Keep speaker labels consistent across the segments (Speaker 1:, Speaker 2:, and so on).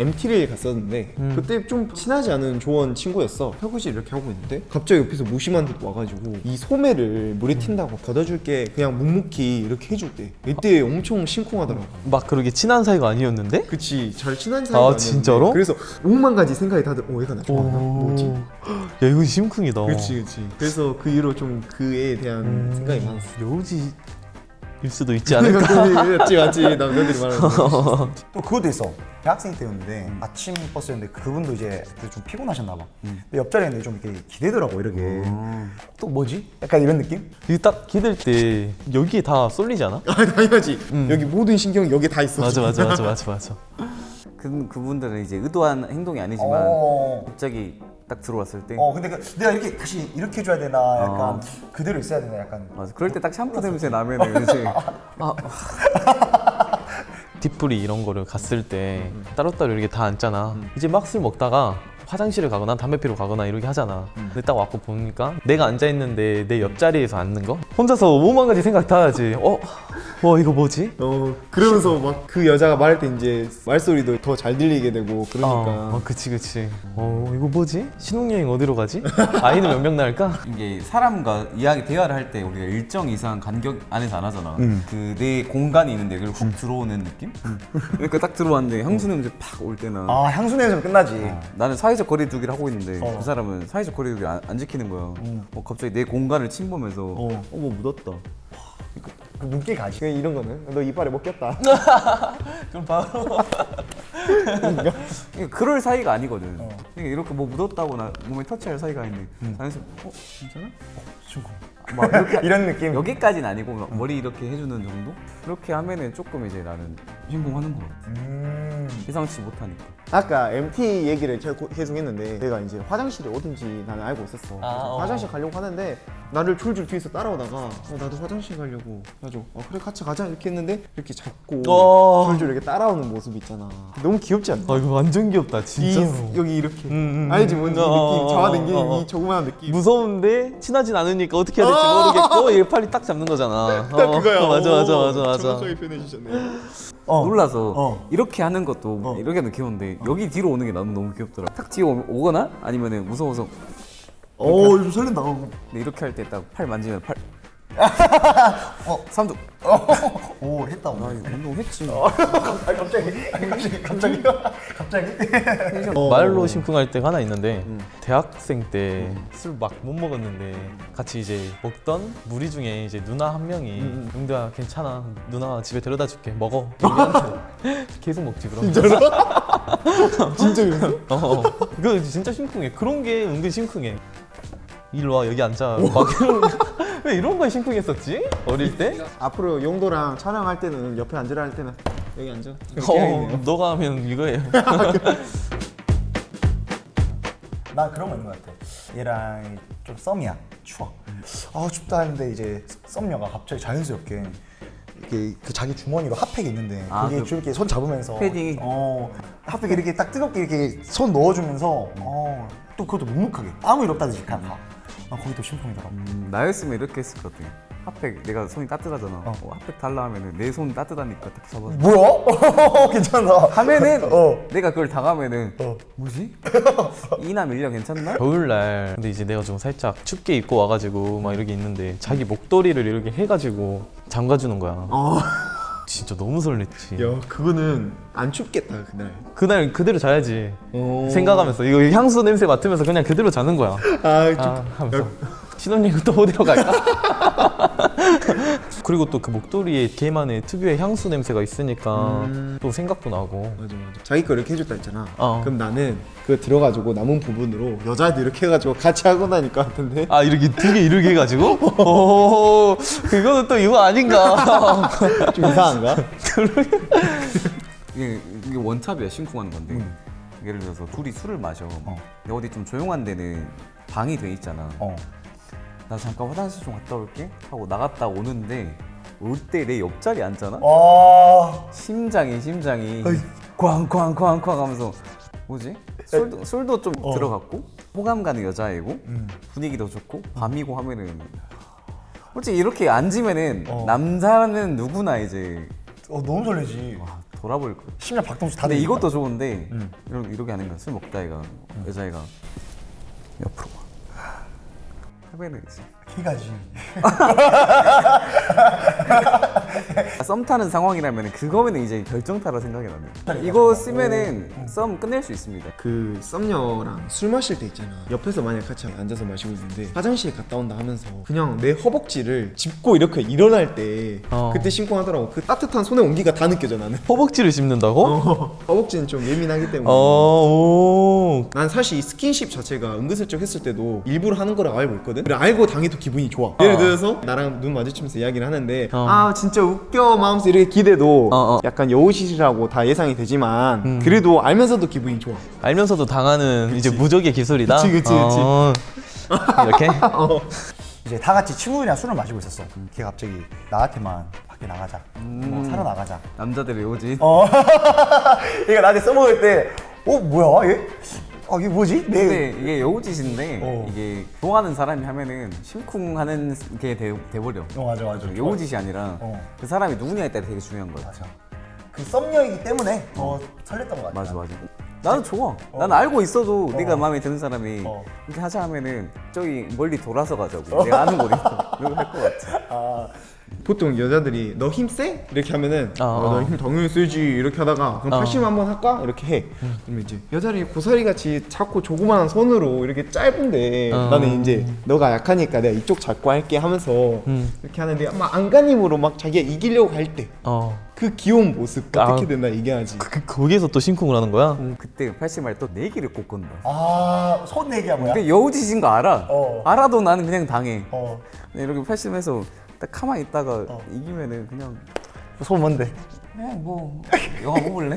Speaker 1: MT를 갔었는데 그때 좀 친하지 않은 조원 친구였어. 설거지 이렇게 하고 있는데 갑자기 옆에서 무심한 듯 와가지고 이 소매를 물에 튄다고 걷어줄게 그냥 묵묵히 이렇게 해줄게. 이때 엄청 심쿵하더라고.
Speaker 2: 막 그렇게 친한 사이가 아니었는데?
Speaker 1: 그치, 잘 친한 사이가
Speaker 2: 아,
Speaker 1: 아니었는데
Speaker 2: 진짜로?
Speaker 1: 그래서 5만 가지 생각이 다들 얘가 나 좋아하나? 뭐지?
Speaker 2: 야, 이거 심쿵이다.
Speaker 1: 그치. 그래서 그 이후로 좀 그에 대한 생각이 많았어.
Speaker 2: 여우지일 수도 있지 않을까?
Speaker 1: 맞지 남자들이 말하는 거.
Speaker 3: 또 그것도 있어. 대학생 때였는데 아침 버스였는데 그분도 이제 좀 피곤하셨나 봐. 근데 옆자리에 있는데 좀 이렇게 기대더라고 이렇게. 또 뭐지? 약간 이런 느낌?
Speaker 2: 이게 딱 기댈 때 여기에 다 쏠리지 않아?
Speaker 1: 아 당연하지. 여기 모든 신경이 여기 다 있어.
Speaker 2: 맞아.
Speaker 4: 그분들은 이제 의도한 행동이 아니지만 갑자기 딱 들어왔을 때
Speaker 3: 근데 내가 이렇게 다시 이렇게 해줘야 되나 약간 그대로 있어야 되나 약간.
Speaker 4: 맞아. 그럴 때 딱 샴푸 냄새 나면은 이제
Speaker 2: 뒷풀이 이런 거를 갔을 때 따로따로 이렇게 다 앉잖아. 이제 막 술 먹다가 화장실을 가거나 담배 피러 가거나 이렇게 하잖아. 근데 딱 왔고 보니까 내가 앉아있는데 내 옆자리에서 앉는 거? 혼자서 5만 가지 생각 다 하지. 와 이거 뭐지?
Speaker 1: 그러면서 막 그 여자가 말할 때 이제 말소리도 더 잘 들리게 되고 그러니까.
Speaker 2: 그치. 이거 뭐지? 신혼여행 어디로 가지? 아이는 몇 명 낳을까?
Speaker 4: 이게 사람과 이야기 대화를 할 때 우리가 일정 이상 간격 안에서 안 하잖아. 그 내 공간이 있는데 여기를 훅 들어오는 느낌? 그러니까 딱 들어왔는데 향수 냄새 팍 올 때는
Speaker 3: 향수 냄새면 끝나지.
Speaker 4: 나는 사회적 거리두기를 하고 있는데 그 사람은 사회적 거리두기 안 지키는 거야. 갑자기 내 공간을 침범해서 뭐 묻었다.
Speaker 3: 그 눈길 가지.
Speaker 1: 그냥 이런 거는 너 이빨에 못 꼈다.
Speaker 2: 그럼 바로
Speaker 4: 그러니까 그럴 사이가 아니거든. 그러니까 이렇게 뭐 묻었다고 나 몸에 터치할 사이가 아닌데 자연스럽게 괜찮아? 친구. 막 이렇게
Speaker 3: 이런 느낌.
Speaker 4: 여기까지는 아니고 막 머리 이렇게 해주는 정도? 이렇게 하면은 조금 이제 나는 심쿵하는 거 같아. 예상치 못하니까.
Speaker 1: 아까 MT 얘기를 계속 했는데 내가 이제 화장실에 오든지 나는 알고 있었어. 그래서 화장실 가려고 하는데 나를 줄줄 뒤에서 따라오다가 나도 화장실 가려고 해가지고 그래 같이 가자 이렇게 했는데 이렇게 잡고 줄줄 이렇게 따라오는 모습 있잖아. 너무 귀엽지 않나?
Speaker 2: 이거 완전 귀엽다 진짜로.
Speaker 1: 여기 이렇게 알지 뭔지 이 느낌 잡아당기는 이 조그마한 느낌.
Speaker 2: 무서운데 친하진 않으니까 어떻게 해야 될지 모르겠고 얘 팔이 딱 잡는 거잖아.
Speaker 1: 딱 그거야.
Speaker 2: 맞아.
Speaker 1: 정확하게 표현해 주셨네.
Speaker 4: 놀라서 이렇게 하는 것도 이렇게 하는 귀여운데 여기 뒤로 오는 게 나는 너무 귀엽더라. 탁 뒤에 오거나 아니면은 무서워서
Speaker 3: 좀 설렌다.
Speaker 4: 근데 이렇게 할 때 딱 팔 만지면 팔 삼두.
Speaker 3: 오 했다.
Speaker 4: 나 이거 운동했지.
Speaker 3: 갑자기.
Speaker 2: 말로 심쿵할 때가 하나 있는데 대학생 때 술 막 못 먹었는데 같이 이제 먹던 무리 중에 이제 누나 한 명이 용대야 괜찮아 누나 집에 데려다 줄게 먹어 얘기하는데 계속 먹지 그럼.
Speaker 1: 진짜 그랬어?
Speaker 2: 그거 진짜 심쿵해. 그런 게 은근 심쿵해. 일로 와 여기 앉아 막 이런 왜 이런 거에 심쿵했었지 어릴 때?
Speaker 1: 앞으로 용도랑 촬영할 때는 옆에 앉으라 할 때는 여기 앉아. 이렇게 해야겠네요.
Speaker 2: 너가 하면 이거예요.
Speaker 3: 난 그런 거 있는 것 같아. 얘랑 좀 썸이야. 추워. 춥다 했는데 이제 썸녀가 갑자기 자연스럽게 이렇게 그 자기 주머니로 핫팩이 있는데 그게 좀 이렇게 손 잡으면서
Speaker 4: 패딩이?
Speaker 3: 핫팩 이렇게 딱 뜨겁게 이렇게 손 넣어주면서 또 그것도 묵묵하게 아무 일 없다듯이 그냥 가. 거기 또 심쿵이더라고.
Speaker 4: 나였으면 이렇게 했을 것 같아. 핫팩 내가 손이 따뜻하잖아. 핫팩 달라 하면은 내 손 따뜻하니까 딱 잡아서
Speaker 3: 뭐야? 괜찮다.
Speaker 4: 하면은 내가 그걸 당하면은 뭐지? 이남 일녀 괜찮나?
Speaker 2: 겨울날 근데 이제 내가 좀 살짝 춥게 입고 와가지고 막 이렇게 있는데 자기 목도리를 이렇게 해가지고 잠가주는 거야. 진짜 너무 설렜지.
Speaker 1: 야 그거는 안 춥겠다 그날.
Speaker 2: 그날 그대로 자야지. 생각하면서 이거 향수 냄새 맡으면서 그냥 그대로 자는 거야. 하면서 신혼여행 또 어디로 갈까? 그리고 또 그 목도리에 걔만의 특유의 향수 냄새가 있으니까 또 생각도 나고.
Speaker 1: 맞아. 자기 거 이렇게 해줬다 했잖아.
Speaker 2: 어.
Speaker 1: 그럼 나는 그거 들어가지고 남은 부분으로 여자애도 이렇게 해가지고 같이 하고 나니까 같은데.
Speaker 2: 이렇게 두 개 이렇게 해가지고? 그거는 또 이거 아닌가?
Speaker 1: 좀 이상한가?
Speaker 4: 이게 원탑이야 심쿵하는 건데 예를 들어서 둘이 술을 마셔. 근데 어디 좀 조용한 데는 방이 돼 있잖아. 나 잠깐 화장실 좀 갔다 올게 하고 나갔다 오는데 올 때 내 옆자리에 앉잖아? 심장이 쾅쾅쾅쾅 하면서 뭐지? 술도 좀 들어갔고 호감 가는 여자애고 분위기도 좋고 밤이고 하면은 솔직히 이렇게 앉으면은 남자는 누구나 이제
Speaker 3: 너무 설레지.
Speaker 4: 돌아볼 거야.
Speaker 3: 심지어 박동수 다
Speaker 4: 근데
Speaker 3: 되니까.
Speaker 4: 이것도 좋은데 이렇게 하는 거야. 술 먹다 애가 여자애가 옆으로 와. 하면은 이제
Speaker 3: 키가지.
Speaker 4: 썸 타는 상황이라면 그거면 이제 결정타라 생각이 나네. 이거 쓰면은 썸 끝낼 수 있습니다.
Speaker 1: 그 썸녀랑 술 마실 때 있잖아. 옆에서 만약 같이 앉아서 마시고 있는데 화장실 갔다 온다 하면서 그냥 내 허벅지를 짚고 이렇게 일어날 때 그때 심쿵하더라고. 그 따뜻한 손의 온기가 다 느껴져 나는.
Speaker 2: 허벅지를 씹는다고?
Speaker 1: 허벅지는 좀 예민하기 때문에.
Speaker 2: 오.
Speaker 1: 난 사실 이 스킨십 자체가 은근슬쩍 했을 때도 일부러 하는 거라고 알고 있거든. 그래 알고 당해도 기분이 좋아. 예를 들어서 나랑 눈 마주치면서 이야기를 하는데 아 진짜 웃겨 마음속 이렇게 기대도 약간 여우짓이라고 다 예상이 되지만 그래도 알면서도 기분이 좋아.
Speaker 2: 알면서도 당하는 이제 무적의 기술이다.
Speaker 1: 그치.
Speaker 2: 이렇게?
Speaker 3: 이제 다 같이 친구들이랑 술을 마시고 있었어. 걔가 갑자기 나한테만 밖에 나가자. 뭐 사러 나가자.
Speaker 4: 남자들의 요지.
Speaker 3: 얘가 나한테 써먹을 때 뭐야 얘? 이게 뭐지?
Speaker 4: 근데 이게 여우짓인데 이게 좋아하는 사람이 하면은 심쿵하는 게 돼버려.
Speaker 3: 맞아.
Speaker 4: 여우짓이 아니라 그 사람이 누구냐에 따라 되게 중요한 거야.
Speaker 3: 맞아. 그 썸녀이기 때문에 더 설렜던 것 같아.
Speaker 4: 맞아. 나는 좋아. 나는 알고 있어도 네가 마음에 드는 사람이 이렇게 하자 하면은 저기 멀리 돌아서 가자고. 내가 아는 거리 이거 할 것 같아.
Speaker 1: 보통 여자들이 너 힘 세? 이렇게 하면은 너 힘 당연히 세지 이렇게 하다가 그럼 80 한번 할까? 이렇게 해. 그러면 이제 여자들이 고사리 같이 작고 조그마한 손으로 이렇게 짧은데 나는 이제 너가 약하니까 내가 이쪽 잡고 할게 하면서 이렇게 하는데 막 안간힘으로 막 자기가 이기려고 할 때 그 귀여운 모습 어떻게 된다 얘기하지.
Speaker 2: 거기에서 또 심쿵을 하는 거야?
Speaker 4: 그때 80말 또 내기를 꼭 건다.
Speaker 3: 손 내기야 뭐야?
Speaker 4: 그 여우짓인 거 알아. 알아도 나는 그냥 당해. 근데 이렇게 80에서 딱 가만히 있다가 이기면은 그냥
Speaker 3: 손 뭔데?
Speaker 4: 그냥 뭐 영화 뽑을래?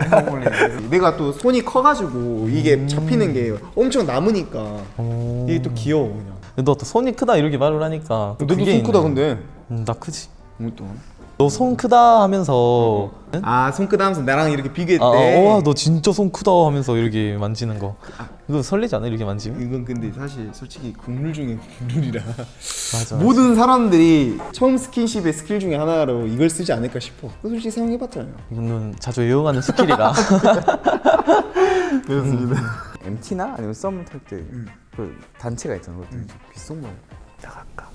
Speaker 4: 영화 뽑을래?
Speaker 1: 내가 또 손이 커가지고 이게 잡히는 게 엄청 남으니까 이게 또 귀여워 그냥.
Speaker 2: 너 또 손이 크다 이렇게 말을 하니까 또
Speaker 1: 너도
Speaker 2: 그게
Speaker 1: 손 크다
Speaker 2: 있네.
Speaker 1: 근데.
Speaker 2: 나 크지.
Speaker 1: 뭐 또?
Speaker 2: 너 손 크다 하면서
Speaker 1: 아 손 크다 하면서 나랑 이렇게 비교했대.
Speaker 2: 와, 너 진짜 손 크다 하면서 이렇게 만지는 거. 이거 설레지 않아? 이렇게 만지면?
Speaker 1: 이건 근데 사실 솔직히 국룰 중에 국룰이라
Speaker 2: 맞아.
Speaker 1: 모든 사람들이 처음 스킨십의 스킬 중에 하나로 이걸 쓰지 않을까 싶어. 솔직히 생각해봤잖아요.
Speaker 2: 이거는 자주 애용하는 스킬이라.
Speaker 1: 그렇습니다.
Speaker 4: MT나 아니면 썸 탈 때 그 단체가 있잖아. 귓속말 나갈까?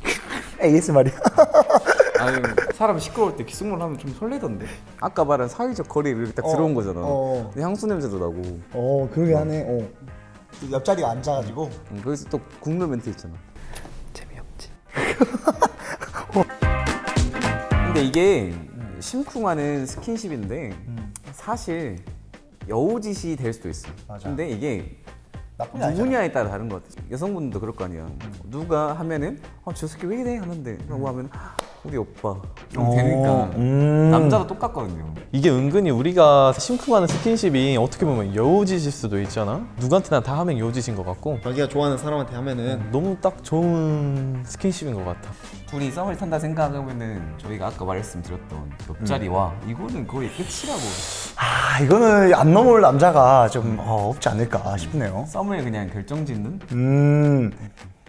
Speaker 3: ASMR이야.
Speaker 4: 아니 사람 시끄러울 때 귓속말 하면 좀 설레던데. 아까 말한 사회적 거리를 이렇게 딱 들어온 거잖아. 근데 향수 냄새도 나고.
Speaker 3: 그러게 하네. 옆자리에 앉아가지고.
Speaker 4: 거기서 또 국룰 멘트 있잖아. 재미없지. 근데 이게 심쿵하는 스킨십인데 사실 여우짓이 될 수도 있어.
Speaker 3: 맞아.
Speaker 4: 근데 이게
Speaker 3: 나쁜 게 아니잖아.
Speaker 4: 누구냐에 따라 다른 것 같아. 여성분도 그럴 거 아니야. 누가 하면은 저 새끼 왜 이래 하는데 라고 하면 우리 오빠 되니까 남자도 똑같거든요.
Speaker 2: 이게 은근히 우리가 심쿵하는 스킨십이 어떻게 보면 여우짓일 수도 있잖아. 누구한테나 다 하면 여우짓인 것 같고
Speaker 1: 자기가 좋아하는 사람한테 하면은
Speaker 2: 너무 딱 좋은 스킨십인 것 같아.
Speaker 4: 둘이 썸을 탄다 생각하면은 저희가 아까 말씀드렸던 옆자리와 이거는 거의 끝이라고.
Speaker 3: 이거는 안 넘어올 남자가 좀 없지 않을까 싶네요.
Speaker 4: 썸을 그냥 결정짓는?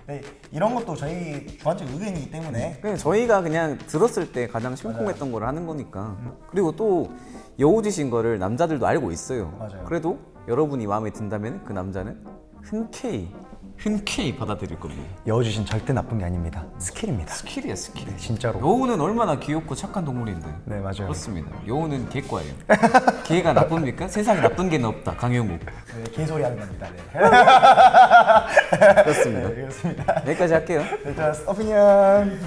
Speaker 3: 네, 이런 것도 저희 주관적 의견이기 때문에
Speaker 4: 그냥 저희가 그냥 들었을 때 가장 심쿵했던 거를 하는 거니까. 그리고 또 여우짓인 거를 남자들도 알고 있어요.
Speaker 3: 맞아요.
Speaker 4: 그래도 여러분이 마음에 든다면 그 남자는 흔쾌히 받아들일 겁니다.
Speaker 3: 여우짓은 절대 나쁜 게 아닙니다. 스킬입니다.
Speaker 4: 스킬이야 스킬.
Speaker 3: 진짜로.
Speaker 4: 여우는 얼마나 귀엽고 착한 동물인데.
Speaker 3: 네, 맞아요.
Speaker 4: 그렇습니다. 여우는 개과예요. 개가 나쁩니까? 세상에 나쁜 개는 없다. 강영욱.
Speaker 3: 네, 개소리 하는 겁니다. 네.
Speaker 4: 그렇습니다.
Speaker 3: 그렇습니다.
Speaker 4: 여기까지 할게요.
Speaker 3: 일단 오피니언.